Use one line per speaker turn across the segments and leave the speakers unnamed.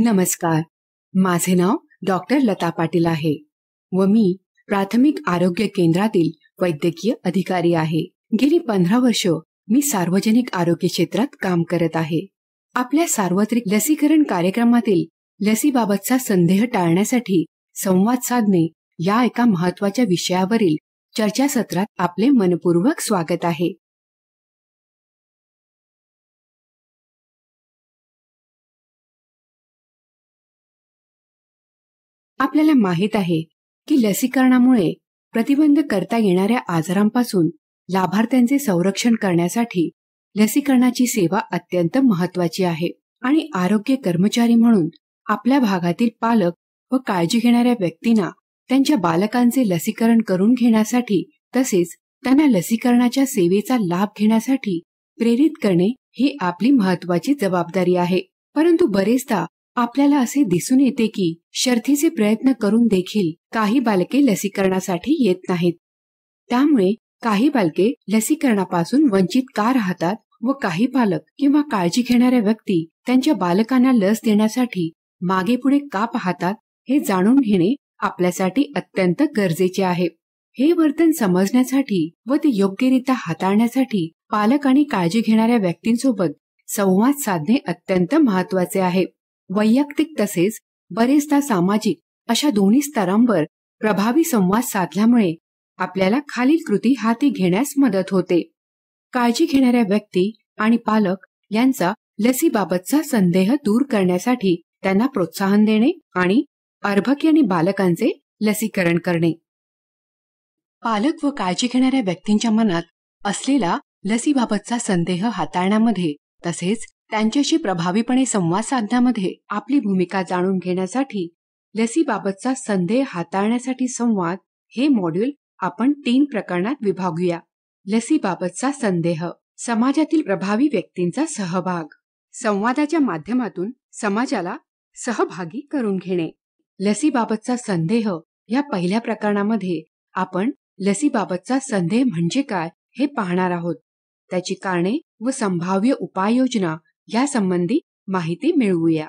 नमस्कार. माझे नाव डॉक्टर लता पाटील आहे व मी प्राथमिक आरोग्य केंद्रातील वैद्यकीय अधिकारी आहे. गेली 15 वर्ष मी सार्वजनिक आरोग्य क्षेत्रात काम करत आहे. आपल्या सार्वत्रिक लसीकरण कार्यक्रमातील लसीबाबतचा संदेह टाळण्यासाठी संवाद साधणे या एका महत्त्वाच्या विषयावरील चर्चासत्रात आपले मनपूर्वक स्वागत आहे. आपल्याला माहित आहे की लसीकरणामुळे प्रतिबंध करता येणाऱ्या आजारांपासून लाभार्थ्यांचे संरक्षण करण्यासाठी लसीकरणाची सेवा अत्यंत महत्त्वाची आहे आणि आरोग्य कर्मचारी म्हणून आपल्या भागातील पालक व काळजी घेणाऱ्या व्यक्तींना त्यांच्या बालकांचे लसीकरण करून घेण्यासाठी तसेच त्यांना लसीकरणाच्या सेवेचा लाभ घेण्यासाठी प्रेरित करणे ही आपली महत्त्वाची जबाबदारी आहे. परंतु बरेचदा आपल्याला असे दिसून येते की शर्थीचे प्रयत्न करून देखील काही बालके लसीकरणासाठी येत नाहीत. त्यामुळे काही बालके लसीकरणापासून वंचित का राहतात व काही पालक किंवा काळजी घेणाऱ्या व्यक्ती त्यांच्या बालकांना लस देण्यासाठी मागे पुढे का पाहतात हे जाणून घेणे आपल्यासाठी अत्यंत गरजेचे आहे. हे वर्तन समजण्यासाठी व ते योग्यरित्या हाताळण्यासाठी पालक आणि काळजी घेणाऱ्या व्यक्तींसोबत संवाद साधणे अत्यंत महत्त्वाचे आहे. वैयक्तिक तसेच बरेचदा सामाजिक अशा दोन्ही स्तरांवर प्रभावी संवाद साधल्यामुळे आपल्याला खालील कृती हाती घेण्यास मदत होते. काळजी घेणाऱ्या व्यक्ती आणि पालक यांचा लसीबाबतचा संदेह दूर करण्यासाठी त्यांना प्रोत्साहन देणे आणि अर्भक आणि बालकांचे लसीकरण करणे. पालक व काळजी घेणाऱ्या व्यक्तींच्या मनात असलेला लसीबाबतचा संदेह हाताळण्यामध्ये तसेच त्यांच्याशी प्रभावीपणे संवाद साधण्यामध्ये आपली भूमिका जाणून घेण्यासाठी लसीबाबतचा संदेह हाताळण्यासाठी संवाद हे मॉड्यूल आपण 3 प्रकरणात विभागूया. लसीबाबतचा संदेह, समाजातील प्रभावी व्यक्तींचा सहभाग, संवादाच्या माध्यमातून समाजाला सहभागी करून घेणे. लसीबाबतचा संदेह या पहिल्या प्रकरणामध्ये आपण लसीबाबतचा संदेह म्हणजे काय हे पाहणार आहोत. त्याची कारणे व संभाव्य उपाययोजना यासंबंधी माहिती मिळवूया.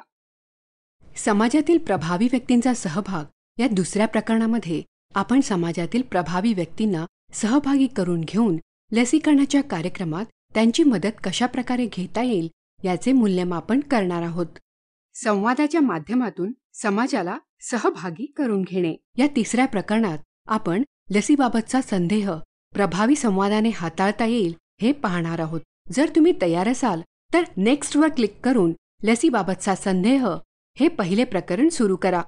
समाजातील प्रभावी व्यक्तींचा सहभाग या दुसऱ्या प्रकरणामध्ये आपण समाजातील प्रभावी व्यक्तींना सहभागी करून घेऊन लसीकरणाच्या कार्यक्रमात त्यांची मदत कशा प्रकारे घेता येईल याचे मूल्यमापन करणार आहोत. संवादाच्या माध्यमातून समाजाला सहभागी करून घेणे या तिसऱ्या प्रकरणात आपण लसीबाबतचा संदेह प्रभावी संवादाने हाताळता येईल हे पाहणार आहोत. जर तुम्ही तयार असाल तर नेक्स्ट वर क्लिक करून लसीबाबतचा संदेह हे पहिले प्रकरण सुरू करा.